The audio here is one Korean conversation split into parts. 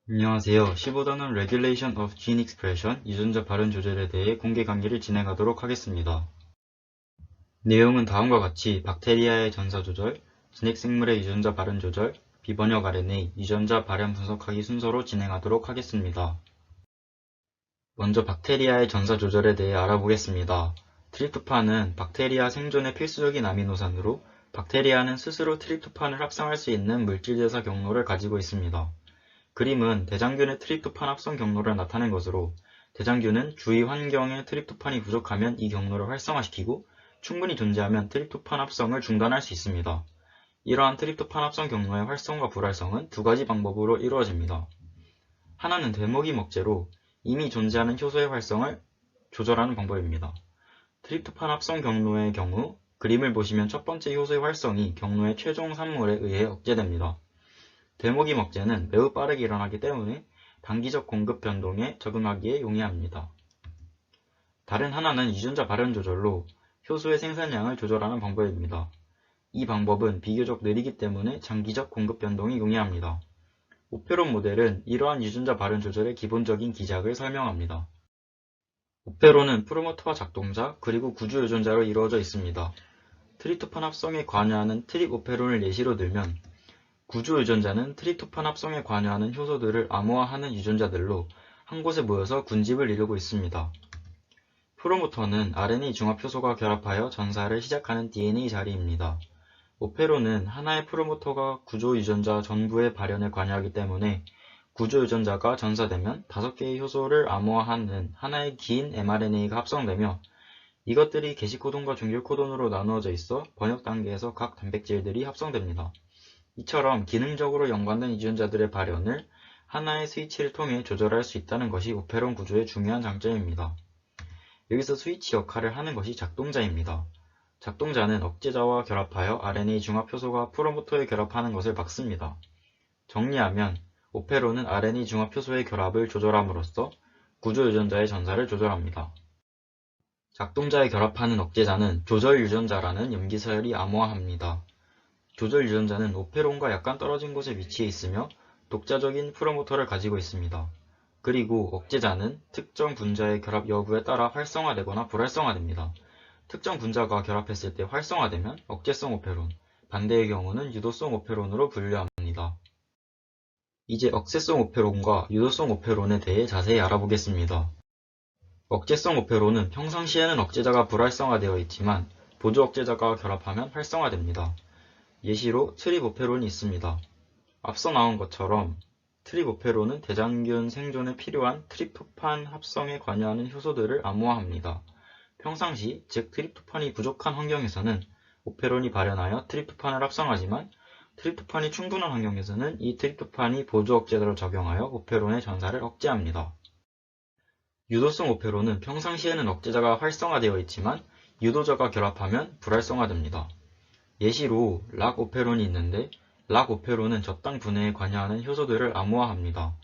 안녕하세요. 15단원 Regulation of Gene Expression 유전자 발현 조절에 대해 공개 강의를 진행하도록 하겠습니다. 내용은 다음과 같이 박테리아의 전사 조절, 진핵생물의 유전자 발현 조절, 비번역 RNA, 유전자 발현 분석하기 순서로 진행하도록 하겠습니다. 먼저 박테리아의 전사 조절에 대해 알아보겠습니다. 트립토판은 박테리아 생존의 필수적인 아미노산으로 박테리아는 스스로 트립토판을 합성할 수 있는 물질대사 경로를 가지고 있습니다. 그림은 대장균의 트립토판 합성 경로를 나타낸 것으로 대장균은 주위 환경에 트립토판이 부족하면 이 경로를 활성화시키고 충분히 존재하면 트립토판 합성을 중단할 수 있습니다. 이러한 트립토판 합성 경로의 활성과 불활성은 두 가지 방법으로 이루어집니다. 하나는 되먹이 먹제로 이미 존재하는 효소의 활성을 조절하는 방법입니다. 트립토판 합성 경로의 경우 그림을 보시면 첫 번째 효소의 활성이 경로의 최종 산물에 의해 억제됩니다. 되먹이 먹제는 매우 빠르게 일어나기 때문에 단기적 공급 변동에 적응하기에 용이합니다. 다른 하나는 유전자 발현 조절로 효소의 생산량을 조절하는 방법입니다. 이 방법은 비교적 느리기 때문에 장기적 공급 변동이 용이합니다. 오페론 모델은 이러한 유전자 발현 조절의 기본적인 기작을 설명합니다. 오페론은 프로모터와 작동자 그리고 구조 유전자로 이루어져 있습니다. 트립토판 합성에 관여하는 트립오페론을 예시로 들면 구조 유전자는 트립토판 합성에 관여하는 효소들을 암호화하는 유전자들로 한 곳에 모여서 군집을 이루고 있습니다. 프로모터는 RNA 중합 효소가 결합하여 전사를 시작하는 DNA 자리입니다. 오페론은 하나의 프로모터가 구조 유전자 전부의 발현에 관여하기 때문에 구조 유전자가 전사되면 5개의 효소를 암호화하는 하나의 긴 mRNA가 합성되며 이것들이 게시 코돈과 종결 코돈으로 나누어져 있어 번역 단계에서 각 단백질들이 합성됩니다. 이처럼 기능적으로 연관된 유전자들의 발현을 하나의 스위치를 통해 조절할 수 있다는 것이 오페론 구조의 중요한 장점입니다. 여기서 스위치 역할을 하는 것이 작동자입니다. 작동자는 억제자와 결합하여 RNA 중합 효소가 프로모터에 결합하는 것을 막습니다. 정리하면 오페론은 RNA 중합 효소의 결합을 조절함으로써 구조 유전자의 전사를 조절합니다. 작동자에 결합하는 억제자는 조절 유전자라는 염기서열이 암호화합니다. 조절 유전자는 오페론과 약간 떨어진 곳에 위치해 있으며 독자적인 프로모터를 가지고 있습니다. 그리고 억제자는 특정 분자의 결합 여부에 따라 활성화되거나 불활성화됩니다. 특정 분자가 결합했을 때 활성화되면 억제성 오페론, 반대의 경우는 유도성 오페론으로 분류합니다. 이제 억제성 오페론과 유도성 오페론에 대해 자세히 알아보겠습니다. 억제성 오페론은 평상시에는 억제자가 불활성화되어 있지만 보조 억제자가 결합하면 활성화됩니다. 예시로 트립오페론이 있습니다. 앞서 나온 것처럼 트립오페론은 대장균 생존에 필요한 트립토판 합성에 관여하는 효소들을 암호화합니다. 평상시, 즉 트립토판이 부족한 환경에서는 오페론이 발현하여 트립토판을 합성하지만 트립토판이 충분한 환경에서는 이 트립토판이 보조 억제자로 작용하여 오페론의 전사를 억제합니다. 유도성 오페론은 평상시에는 억제자가 활성화되어 있지만 유도자가 결합하면 불활성화됩니다. 예시로 락오페론이 있는데 락오페론은 저당 분해에 관여하는 효소들을 암호화합니다.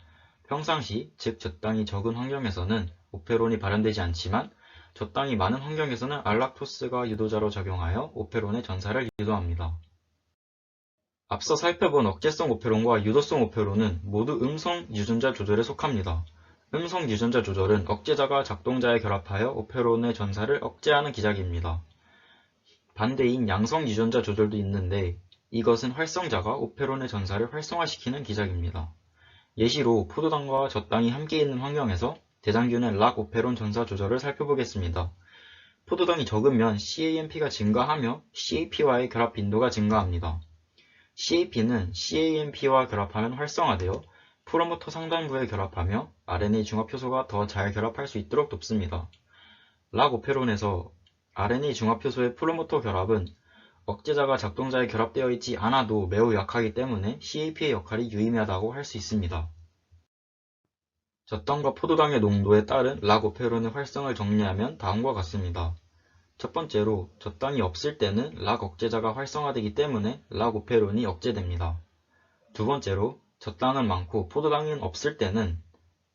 평상시, 즉 저당이 적은 환경에서는 오페론이 발현되지 않지만 저당이 많은 환경에서는 알락토스가 유도자로 작용하여 오페론의 전사를 유도합니다. 앞서 살펴본 억제성 오페론과 유도성 오페론은 모두 음성 유전자 조절에 속합니다. 음성 유전자 조절은 억제자가 작동자에 결합하여 오페론의 전사를 억제하는 기작입니다. 반대인 양성 유전자 조절도 있는데 이것은 활성자가 오페론의 전사를 활성화시키는 기작입니다. 예시로 포도당과 젖당이 함께 있는 환경에서 대장균의 락오페론 전사 조절을 살펴보겠습니다. 포도당이 적으면 CAMP가 증가하며 CAP와의 결합 빈도가 증가합니다. CAP는 CAMP와 결합하면 활성화되어 프로모터 상단부에 결합하며 RNA 중합효소가 더 잘 결합할 수 있도록 돕습니다. 락오페론에서 RNA 중합효소의 프로모터 결합은 억제자가 작동자에 결합되어 있지 않아도 매우 약하기 때문에 CAP의 역할이 유의미하다고 할 수 있습니다. 젖당과 포도당의 농도에 따른 락오페론의 활성을 정리하면 다음과 같습니다. 첫 번째로 젖당이 없을 때는 락 억제자가 활성화되기 때문에 락오페론이 억제됩니다. 두 번째로 젖당은 많고 포도당은 없을 때는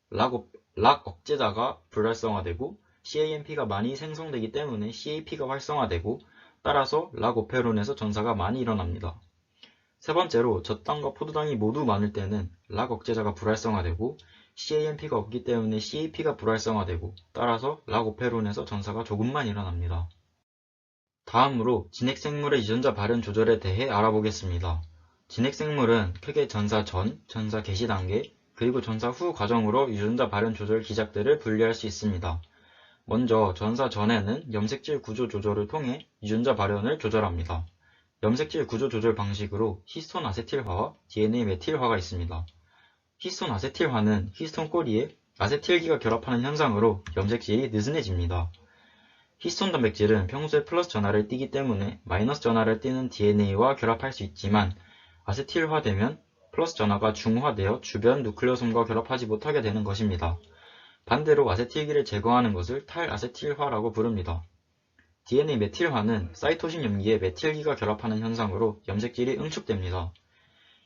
락 억제자가 불활성화되고 CAMP가 많이 생성되기 때문에 CAP가 활성화되고 따라서 락오페론에서 전사가 많이 일어납니다. 세 번째로 젖당과 포도당이 모두 많을 때는 락 억제자가 불활성화되고 CAMP가 없기 때문에 CAP가 불활성화되고 따라서 락 오페론에서 전사가 조금만 일어납니다. 다음으로 진핵생물의 유전자 발현 조절에 대해 알아보겠습니다. 진핵생물은 크게 전사 전, 전사 개시 단계, 그리고 전사 후 과정으로 유전자 발현 조절 기작들을 분류할 수 있습니다. 먼저 전사 전에는 염색질 구조 조절을 통해 유전자 발현을 조절합니다. 염색질 구조 조절 방식으로 히스톤 아세틸화와 DNA 메틸화가 있습니다. 히스톤 아세틸화는 히스톤 꼬리에 아세틸기가 결합하는 현상으로 염색질이 느슨해집니다. 히스톤 단백질은 평소에 플러스 전하를 띠기 때문에 마이너스 전하를 띠는 DNA와 결합할 수 있지만 아세틸화되면 플러스 전하가 중화되어 주변 누클레오솜과 결합하지 못하게 되는 것입니다. 반대로 아세틸기를 제거하는 것을 탈아세틸화라고 부릅니다. DNA 메틸화는 사이토신 염기에 메틸기가 결합하는 현상으로 염색질이 응축됩니다.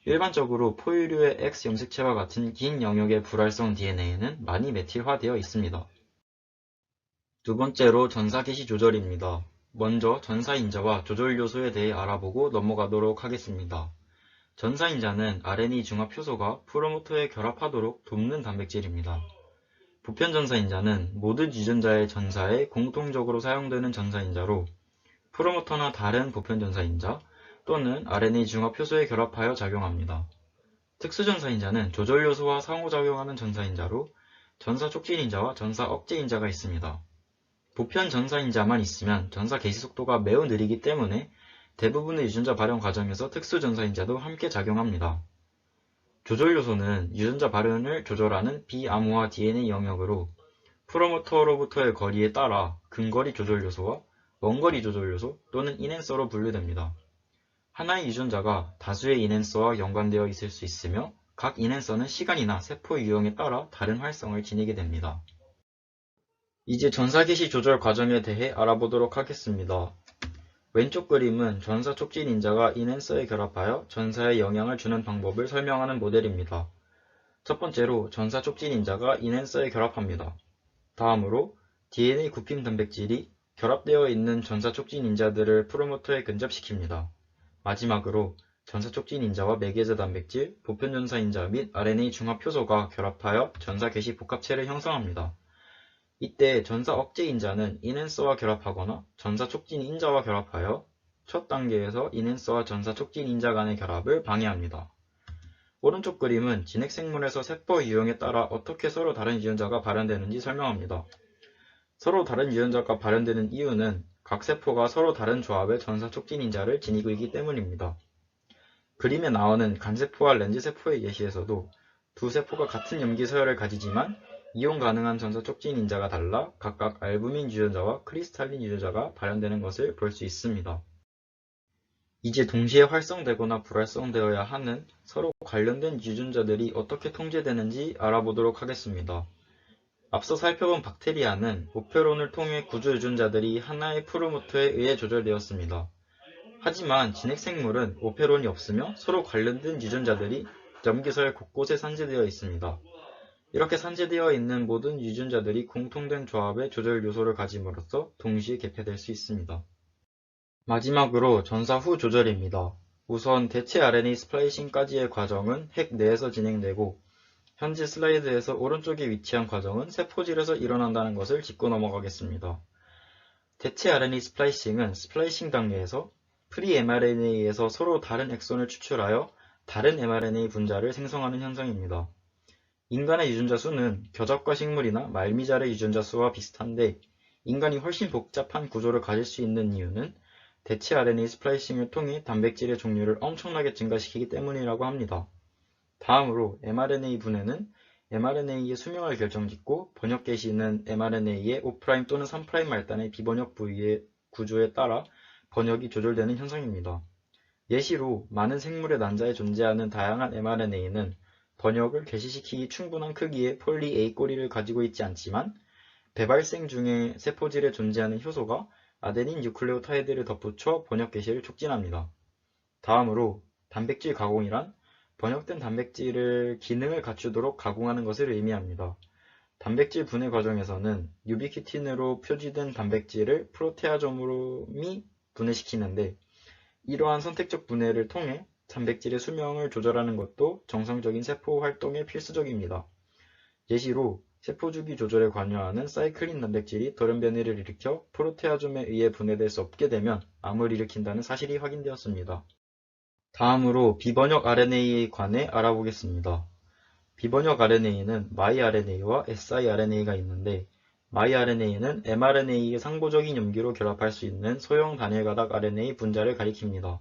일반적으로 포유류의 X 염색체와 같은 긴 영역의 불활성 DNA는 많이 메틸화되어 있습니다. 두 번째로 전사 개시 조절입니다. 먼저 전사인자와 조절 요소에 대해 알아보고 넘어가도록 하겠습니다. 전사인자는 RNA 중합 효소가 프로모터에 결합하도록 돕는 단백질입니다. 보편 전사인자는 모든 유전자의 전사에 공통적으로 사용되는 전사인자로 프로모터나 다른 보편 전사인자 또는 RNA 중합 효소에 결합하여 작용합니다. 특수 전사인자는 조절 요소와 상호작용하는 전사인자로 전사 촉진인자와 전사 억제인자가 있습니다. 보편 전사인자만 있으면 전사 개시 속도가 매우 느리기 때문에 대부분의 유전자 발현 과정에서 특수 전사인자도 함께 작용합니다. 조절 요소는 유전자 발현을 조절하는 비암호화 DNA 영역으로 프로모터로부터의 거리에 따라 근거리 조절 요소와 먼거리 조절 요소 또는 인핸서로 분류됩니다. 하나의 유전자가 다수의 인핸서와 연관되어 있을 수 있으며 각 인핸서는 시간이나 세포 유형에 따라 다른 활성을 지니게 됩니다. 이제 전사 개시 조절 과정에 대해 알아보도록 하겠습니다. 왼쪽 그림은 전사 촉진인자가 인핸서에 결합하여 전사에 영향을 주는 방법을 설명하는 모델입니다. 첫 번째로 전사 촉진인자가 인핸서에 결합합니다. 다음으로 DNA 구핑 단백질이 결합되어 있는 전사 촉진인자들을 프로모터에 근접시킵니다. 마지막으로 전사 촉진인자와 매개자 단백질, 보편 전사인자 및 RNA 중합 효소가 결합하여 전사 개시 복합체를 형성합니다. 이때 전사 억제인자는 인핸서와 결합하거나 전사 촉진인자와 결합하여 첫 단계에서 인핸서와 전사 촉진인자 간의 결합을 방해합니다. 오른쪽 그림은 진핵생물에서 세포 유형에 따라 어떻게 서로 다른 유전자가 발현되는지 설명합니다. 서로 다른 유전자가 발현되는 이유는 각 세포가 서로 다른 조합의 전사 촉진인자를 지니고 있기 때문입니다. 그림에 나오는 간세포와 렌즈세포의 예시에서도 두 세포가 같은 염기 서열을 가지지만 이용 가능한 전사 촉진인자가 달라 각각 알부민 유전자와 크리스탈린 유전자가 발현되는 것을 볼 수 있습니다. 이제 동시에 활성되거나 불활성되어야 하는 서로 관련된 유전자들이 어떻게 통제되는지 알아보도록 하겠습니다. 앞서 살펴본 박테리아는 오페론을 통해 구조 유전자들이 하나의 프로모터에 의해 조절되었습니다. 하지만 진핵생물은 오페론이 없으며 서로 관련된 유전자들이 염기서열 곳곳에 산재되어 있습니다. 이렇게 산재되어 있는 모든 유전자들이 공통된 조합의 조절 요소를 가짐으로써 동시에 개폐될 수 있습니다. 마지막으로 전사 후 조절입니다. 우선 대체 RNA 스플라이싱까지의 과정은 핵 내에서 진행되고 현재 슬라이드에서 오른쪽에 위치한 과정은 세포질에서 일어난다는 것을 짚고 넘어가겠습니다. 대체 RNA 스플라이싱은 스플라이싱 단계에서 프리-mRNA에서 서로 다른 엑손을 추출하여 다른 mRNA 분자를 생성하는 현상입니다. 인간의 유전자 수는 겨잡과 식물이나 말미잘의 유전자 수와 비슷한데 인간이 훨씬 복잡한 구조를 가질 수 있는 이유는 대체 RNA 스플라이싱을 통해 단백질의 종류를 엄청나게 증가시키기 때문이라고 합니다. 다음으로 mRNA 분해는 mRNA의 수명을 결정짓고 번역 개시는 mRNA의 5' 또는 3' 말단의 비번역 부위의 구조에 따라 번역이 조절되는 현상입니다. 예시로 많은 생물의 난자에 존재하는 다양한 mRNA는 번역을 개시시키기 충분한 크기의 폴리 A 꼬리를 가지고 있지 않지만 배발생 중에 세포질에 존재하는 효소가 아데닌 뉴클레오타이드를 덧붙여 번역 개시를 촉진합니다. 다음으로 단백질 가공이란 번역된 단백질을 기능을 갖추도록 가공하는 것을 의미합니다. 단백질 분해 과정에서는 유비퀴틴으로 표지된 단백질을 프로테아점으로 분해시키는데 이러한 선택적 분해를 통해 단백질의 수명을 조절하는 것도 정상적인 세포 활동에 필수적입니다. 예시로 세포 주기 조절에 관여하는 사이클린 단백질이 돌연변이를 일으켜 프로테아좀에 의해 분해될 수 없게 되면 암을 일으킨다는 사실이 확인되었습니다. 다음으로 비번역 RNA에 관해 알아보겠습니다. 비번역 RNA는 myRNA와 siRNA가 있는데 myRNA는 mRNA의 상보적인 염기로 결합할 수 있는 소형 단일 가닥 RNA 분자를 가리킵니다.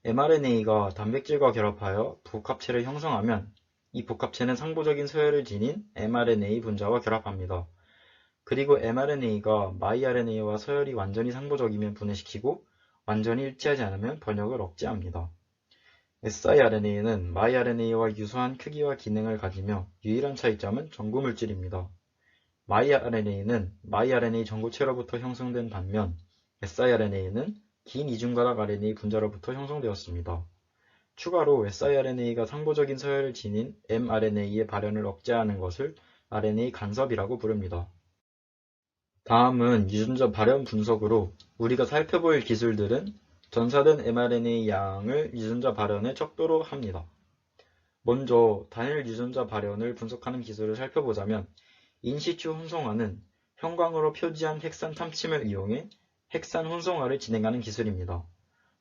mRNA가 단백질과 결합하여 복합체를 형성하면 이 복합체는 상보적인 서열을 지닌 mRNA 분자와 결합합니다. 그리고 mRNA가 myRNA와 서열이 완전히 상보적이면 분해시키고 완전히 일치하지 않으면 번역을 억제합니다. siRNA는 myRNA와 유사한 크기와 기능을 가지며 유일한 차이점은 전구물질입니다. myRNA는 myRNA 전구체로부터 형성된 반면 siRNA는 긴 이중가닥 RNA 분자로부터 형성되었습니다. 추가로 siRNA가 상보적인 서열을 지닌 mRNA의 발현을 억제하는 것을 RNA 간섭이라고 부릅니다. 다음은 유전자 발현 분석으로 우리가 살펴볼 기술들은 전사된 mRNA 양을 유전자 발현의 척도로 합니다. 먼저 단일 유전자 발현을 분석하는 기술을 살펴보자면 인시추 혼성화는 형광으로 표지한 핵산 탐침을 이용해 핵산 혼성화를 진행하는 기술입니다.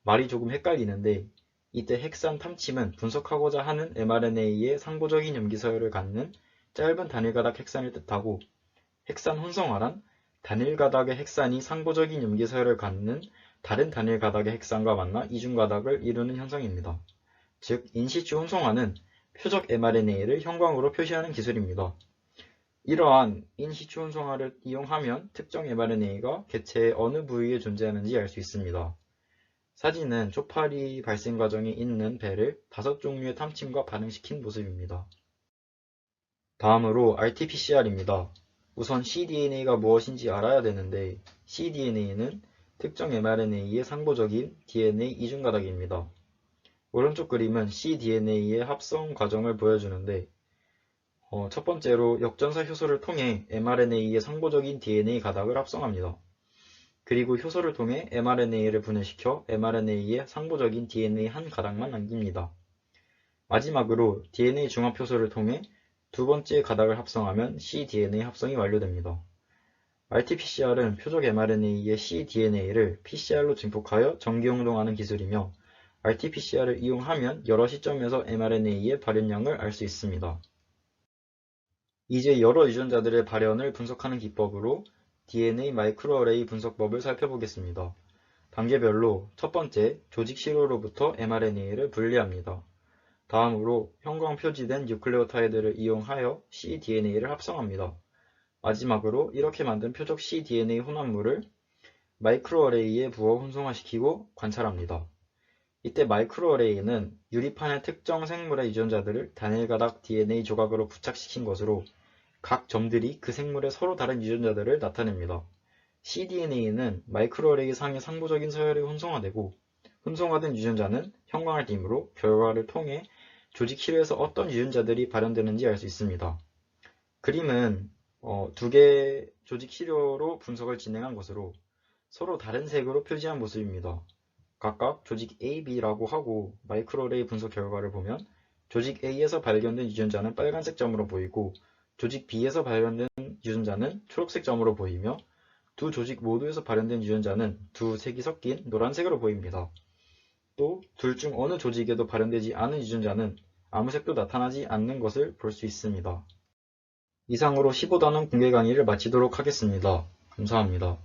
말이 조금 헷갈리는데 이때 핵산 탐침은 분석하고자 하는 mRNA의 상보적인 염기 서열을 갖는 짧은 단일 가닥 핵산을 뜻하고 핵산 혼성화란 단일 가닥의 핵산이 상보적인 염기 서열을 갖는 다른 단일 가닥의 핵산과 만나 이중 가닥을 이루는 현상입니다. 즉, 인시추 혼성화는 표적 mRNA를 형광으로 표시하는 기술입니다. 이러한 인시추 혼성화를 이용하면 특정 mRNA가 개체의 어느 부위에 존재하는지 알 수 있습니다. 사진은 초파리 발생 과정에 있는 배를 5종류의 탐침과 반응시킨 모습입니다. 다음으로 RT-PCR입니다. 우선 cDNA가 무엇인지 알아야 되는데 cDNA는 특정 mRNA의 상보적인 DNA 이중가닥입니다. 오른쪽 그림은 cDNA의 합성 과정을 보여주는데 첫 번째로 역전사 효소를 통해 mRNA의 상보적인 DNA 가닥을 합성합니다. 그리고 효소를 통해 mRNA를 분해시켜 mRNA의 상보적인 DNA 한 가닥만 남깁니다. 마지막으로 DNA 중합 효소를 통해 두 번째 가닥을 합성하면 cDNA 합성이 완료됩니다. RT-PCR은 표적 mRNA의 cDNA를 PCR로 증폭하여 전기홍동하는 기술이며 RT-PCR을 이용하면 여러 시점에서 mRNA의 발현량을 알 수 있습니다. 이제 여러 유전자들의 발현을 분석하는 기법으로 DNA 마이크로어레이 분석법을 살펴보겠습니다. 단계별로 첫 번째, 조직 시료로부터 mRNA를 분리합니다. 다음으로 형광 표지된 뉴클레오타이드를 이용하여 cDNA를 합성합니다. 마지막으로 이렇게 만든 표적 cDNA 혼합물을 마이크로어레이에 부어 혼성화시키고 관찰합니다. 이때 마이크로어레이는 유리판의 특정 생물의 유전자들을 단일 가닥 DNA 조각으로 부착시킨 것으로 각 점들이 그 생물의 서로 다른 유전자들을 나타냅니다. cDNA는 마이크로어레이 상의 상부적인 서열에 혼성화되고 혼성화된 유전자는 형광을 띠므로 결과를 통해 조직 시료에서 어떤 유전자들이 발현되는지 알 수 있습니다. 그림은 두 개의 조직 시료로 분석을 진행한 것으로 서로 다른 색으로 표지한 모습입니다. 각각 조직 A, B라고 하고 마이크로어레이 분석 결과를 보면 조직 A에서 발견된 유전자는 빨간색 점으로 보이고 조직 B에서 발견된 유전자는 초록색 점으로 보이며 두 조직 모두에서 발현된 유전자는 두 색이 섞인 노란색으로 보입니다. 또 둘 중 어느 조직에도 발현되지 않은 유전자는 아무 색도 나타나지 않는 것을 볼 수 있습니다. 이상으로 15단원 공개 강의를 마치도록 하겠습니다. 감사합니다.